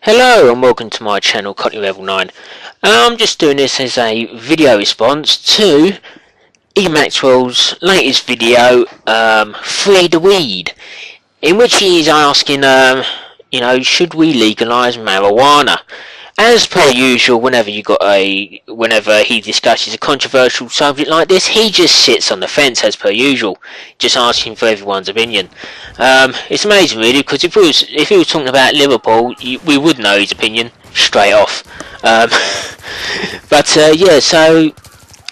Hello and welcome to my channel, Cotton Level 9. I'm just doing this as a video response to emaxwell's latest video, Free the Weed, in which he is asking, should we legalise marijuana? As per usual, whenever he discusses a controversial subject like this, he just sits on the fence as per usual, just asking for everyone's opinion. It's amazing really, because if he was talking about Liverpool, we would know his opinion straight off. Yeah, so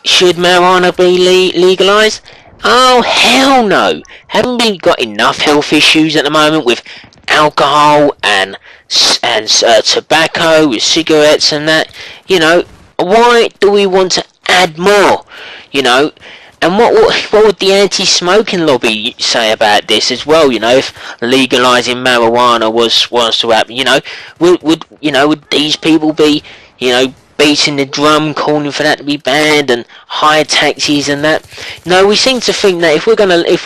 should marijuana be legalised? Oh hell no! Haven't we got enough health issues at the moment with alcohol and tobacco, with cigarettes and that? Why do we want to add more? And what would the anti-smoking lobby say about this as well? If legalising marijuana was to happen, would these people be, beating the drum, calling for that to be banned, and higher taxes and that? No, we seem to think that if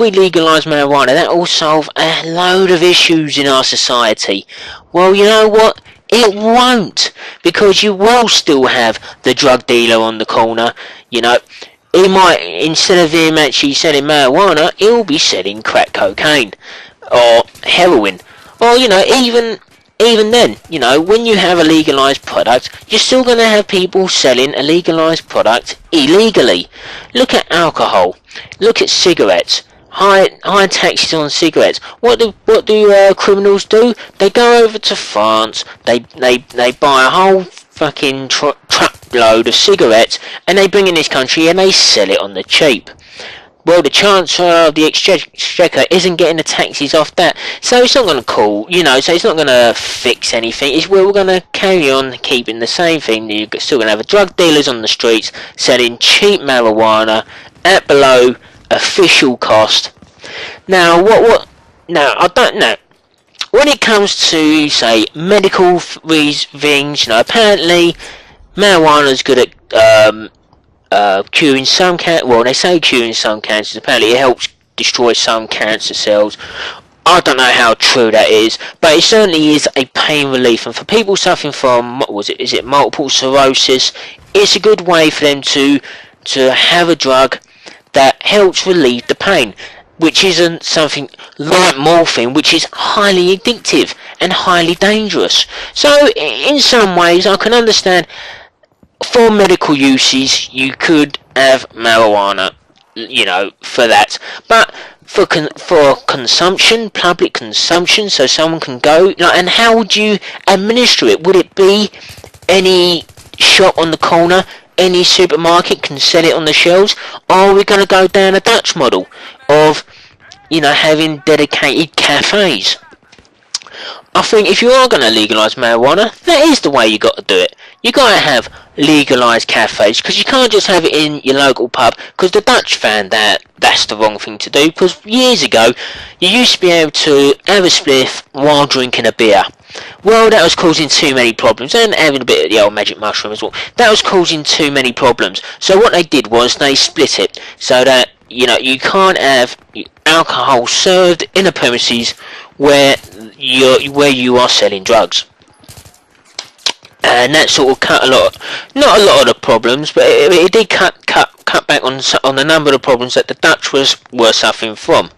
we legalise marijuana, that will solve a load of issues in our society. Well, you know what? It won't, because you will still have the drug dealer on the corner. He might, instead of him actually selling marijuana, he'll be selling crack cocaine or heroin, or even then, when you have a legalised product, you're still going to have people selling a legalised product illegally. Look at alcohol. Look at cigarettes. High taxes on cigarettes. What do criminals do? They go over to France. They buy a whole fucking truckload of cigarettes, and they bring in this country and they sell it on the cheap. Well, the Chancellor of the Exchequer isn't getting the taxes off that, so it's not going to so it's not going to fix anything. We're going to carry on keeping the same thing. You're still going to have drug dealers on the streets selling cheap marijuana at below official cost. Now, Now, I don't know. When it comes to, say, medical things, apparently marijuana's good at curing some cancer. Well, they say curing some cancers. Apparently, it helps destroy some cancer cells. I don't know how true that is, but it certainly is a pain relief. And for people suffering from is it multiple sclerosis, it's a good way for them to have a drug that helps relieve the pain, which isn't something like morphine, which is highly addictive and highly dangerous. So, in some ways, I can understand. For medical uses, you could have marijuana, for that. But for consumption, public consumption, so someone can go, and how would you administer it? Would it be any shop on the corner, any supermarket can sell it on the shelves? Or are we going to go down a Dutch model of, having dedicated cafes? I think if you are going to legalise marijuana, that is the way you got to do it. You got to have legalised cafes, because you can't just have it in your local pub, because the Dutch found that's the wrong thing to do, because years ago, you used to be able to have a spliff while drinking a beer. Well, that was causing too many problems, and having a bit of the old magic mushroom as well. That was causing too many problems. So what they did was they split it, so that, you can't have alcohol served in a premises where you are selling drugs. And that sort of cut not a lot of the problems, but it did cut back on the number of problems that the Dutch were suffering from.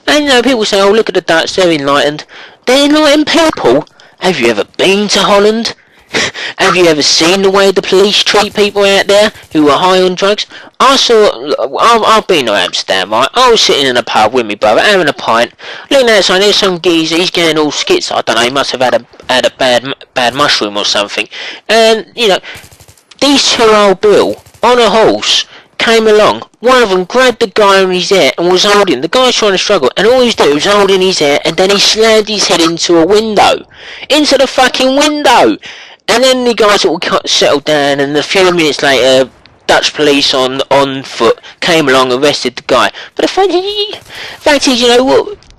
And people say, oh, look at the Dutch, they're enlightened. They're enlightened people. Have you ever been to Holland? Have you ever seen the way the police treat people out there who are high on drugs? I've been to Amsterdam, right? I was sitting in a pub with my brother, having a pint, looking outside, there's some geezer, he's getting all skits, I don't know, he must have had a bad mushroom or something. And, these two old Bill, on a horse, came along. One of them grabbed the guy on his hair and was holding. The guy's trying to struggle, and all he's doing was holding his hair, and then he slammed his head into a window. Into the fucking window! And then the guy sort of settled down, and a few minutes later, Dutch police on foot came along and arrested the guy. But the fact is,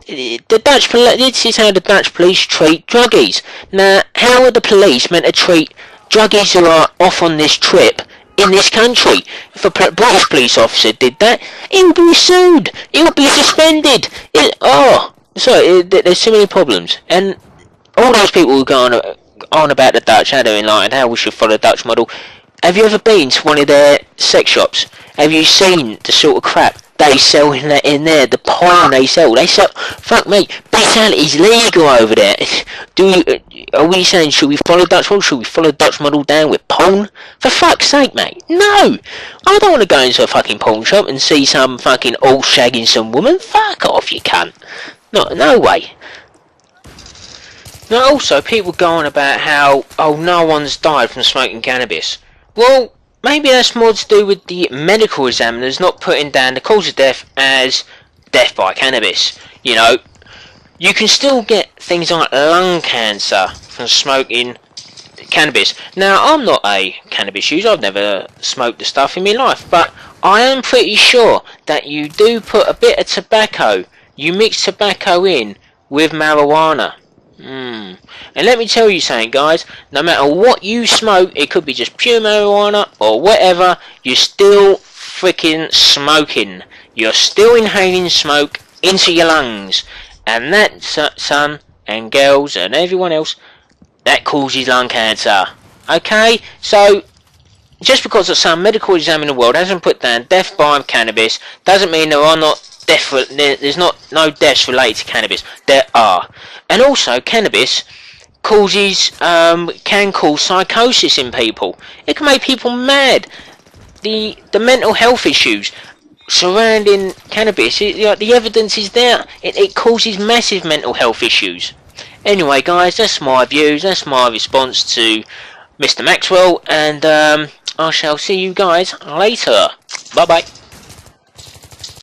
the Dutch police, this is how the Dutch police treat druggies. Now, how are the police meant to treat druggies who are off on this trip in this country? If a British police officer did that, he would be sued. He would be suspended. There's so many problems, and all those people who go on about the Dutch, how they're enlightened, how we should follow the Dutch model. Have you ever been to one of their sex shops? Have you seen the sort of crap they sell in there? The porn they sell. Fuck me, bestiality's legal over there. Are we saying, should we follow Dutch model? Should we follow Dutch model down with porn? For fuck's sake, mate. No! I don't want to go into a fucking porn shop and see some fucking all shagging some woman. Fuck off, you cunt. No way. Now also, people go on about how, oh, no one's died from smoking cannabis. Well, maybe that's more to do with the medical examiners not putting down the cause of death as death by cannabis. You know, you can still get things like lung cancer from smoking cannabis. Now, I'm not a cannabis user, I've never smoked the stuff in my life, but I am pretty sure that you do put a bit of tobacco, you mix tobacco in with marijuana. And let me tell you something, guys, no matter what you smoke, it could be just pure marijuana or whatever, you're still freaking smoking. You're still inhaling smoke into your lungs. And that, son and girls and everyone else, that causes lung cancer. Okay? So, just because some medical examiner in the world hasn't put down death by cannabis, doesn't mean there are not there's no deaths related to cannabis. There are. And also, cannabis can cause psychosis in people. It can make people mad. The mental health issues surrounding cannabis, the evidence is there. It causes massive mental health issues. Anyway, guys, that's my views. That's my response to Mr. Maxwell, and I shall see you guys later. Bye bye.